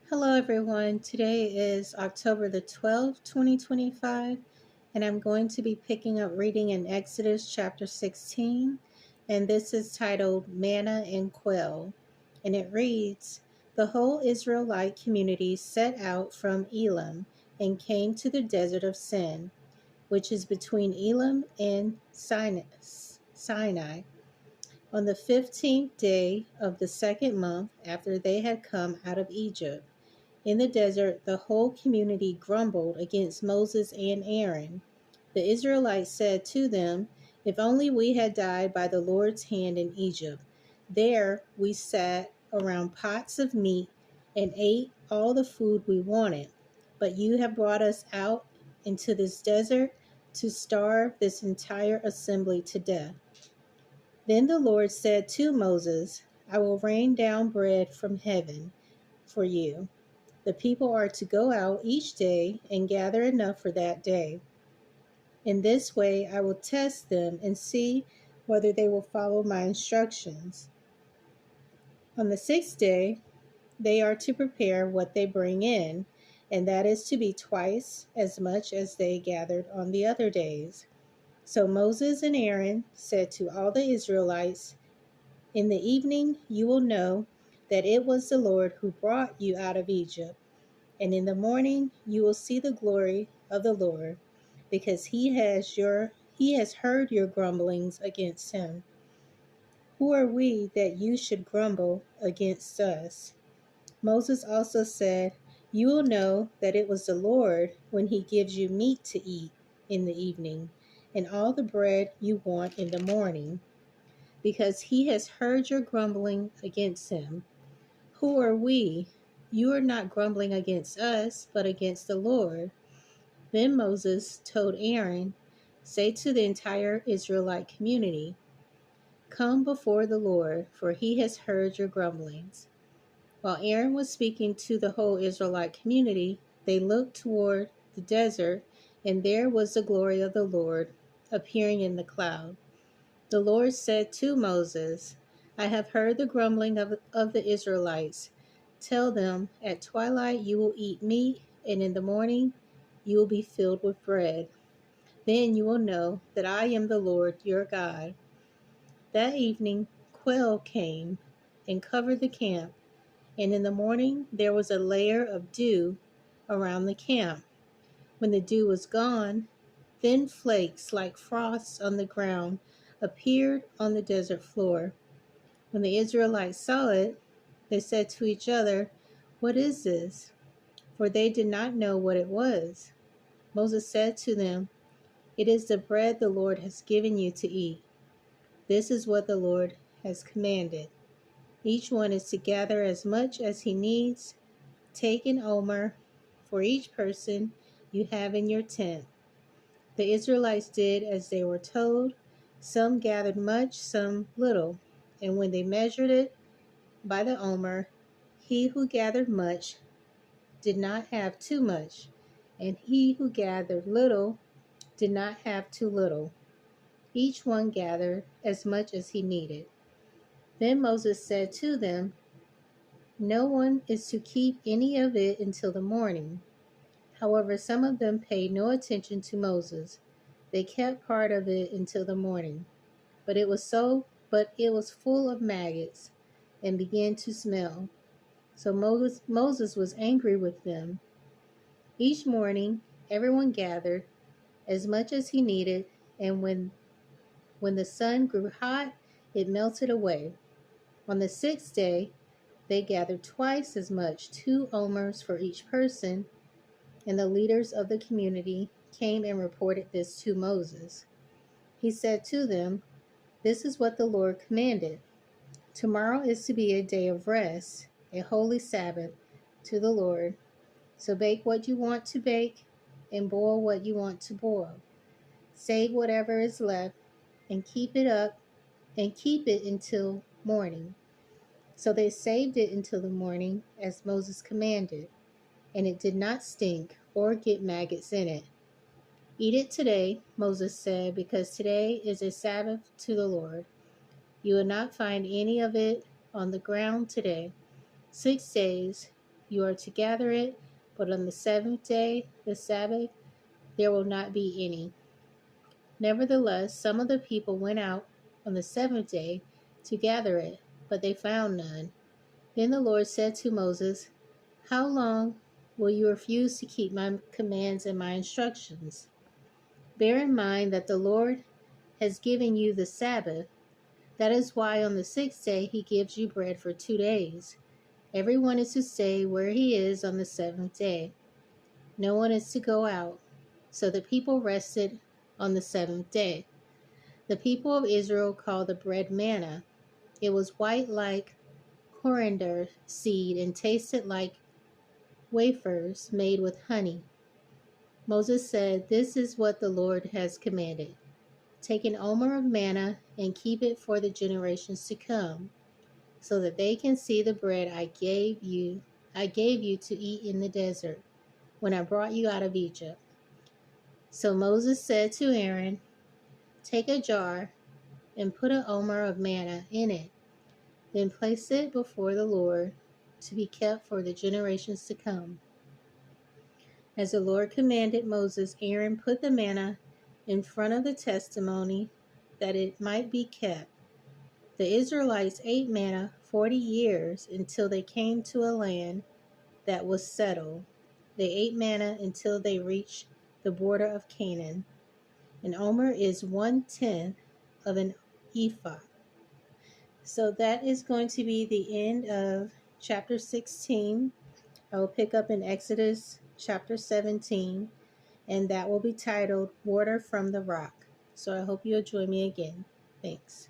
Hello, everyone. Today is October the 12th, 2025, and I'm going to be picking up reading in Exodus chapter 16, and this is titled Manna and Quail. And it reads, The whole Israelite community set out from Elim and came to the desert of Sin, which is between Elim and Sinai. On the 15th day of the second month after they had come out of Egypt. In the desert, the whole community grumbled against Moses and Aaron. The Israelites said to them, If only we had died by the Lord's hand in Egypt. There we sat around pots of meat and ate all the food we wanted. But you have brought us out into this desert to starve this entire assembly to death. Then the Lord said to Moses, I will rain down bread from heaven for you. The people are to go out each day and gather enough for that day. In this way, I will test them and see whether they will follow my instructions. On the sixth day, they are to prepare what they bring in, and that is to be twice as much as they gathered on the other days. So Moses and Aaron said to all the Israelites, In the evening you will know that it was the Lord who brought you out of Egypt. And in the morning you will see the glory of the Lord, because he has heard your grumblings against him. Who are we that you should grumble against us? Moses also said, You will know that it was the Lord when he gives you meat to eat in the evening, and all the bread you want in the morning, because he has heard your grumbling against him. Who are we? You are not grumbling against us, but against the Lord. Then Moses told Aaron, Say to the entire Israelite community, Come before the Lord, for he has heard your grumblings. While Aaron was speaking to the whole Israelite community, they looked toward the desert, and there was the glory of the Lord appearing in the cloud. The Lord said to Moses, I have heard the grumbling of the Israelites. Tell them, At twilight you will eat meat, and in the morning you will be filled with bread. Then you will know that I am the Lord your God. That evening, quail came and covered the camp, and in the morning there was a layer of dew around the camp. When the dew was gone, thin flakes like frost on the ground appeared on the desert floor. When the Israelites saw it, they said to each other, What is this? For they did not know what it was. Moses said to them, It is the bread the Lord has given you to eat. This is what the Lord has commanded. Each one is to gather as much as he needs. Take an omer for each person you have in your tent. The Israelites did as they were told. Some gathered much, some little. And when they measured it by the omer, he who gathered much did not have too much, and he who gathered little did not have too little. Each one gathered as much as he needed. Then Moses said to them, No one is to keep any of it until the morning. However, some of them paid no attention to Moses. They kept part of it until the morning. But it was full of maggots and began to smell. So Moses was angry with them. Each morning, everyone gathered as much as he needed, and when the sun grew hot, it melted away. On the sixth day, they gathered twice as much, 2 omers for each person, and the leaders of the community came and reported this to Moses. He said to them, This is what the Lord commanded. Tomorrow is to be a day of rest, a holy Sabbath to the Lord. So bake what you want to bake and boil what you want to boil. Save whatever is left and keep it until morning. So they saved it until the morning as Moses commanded, and it did not stink or get maggots in it. Eat it today, Moses said, because today is a Sabbath to the Lord. You will not find any of it on the ground today. 6 days you are to gather it, but on the seventh day, the Sabbath, there will not be any. Nevertheless, some of the people went out on the seventh day to gather it, but they found none. Then the Lord said to Moses, How long will you refuse to keep my commands and my instructions? Bear in mind that the Lord has given you the Sabbath. That is why on the sixth day he gives you bread for 2 days. Everyone is to stay where he is on the seventh day. No one is to go out. So the people rested on the seventh day. The people of Israel called the bread manna. It was white like coriander seed and tasted like wafers made with honey. Moses said, This is what the Lord has commanded. Take an omer of manna and keep it for the generations to come, so that they can see the bread I gave you to eat in the desert when I brought you out of Egypt. So Moses said to Aaron, Take a jar and put an omer of manna in it. Then place it before the Lord to be kept for the generations to come. As the Lord commanded Moses, Aaron put the manna in front of the testimony that it might be kept. The Israelites ate manna 40 years until they came to a land that was settled. They ate manna until they reached the border of Canaan. An omer is 1/10 of an ephah. So that is going to be the end of chapter 16. I will pick up in Exodus chapter 17, and that will be titled Water from the Rock. So I hope you'll join me again. Thanks.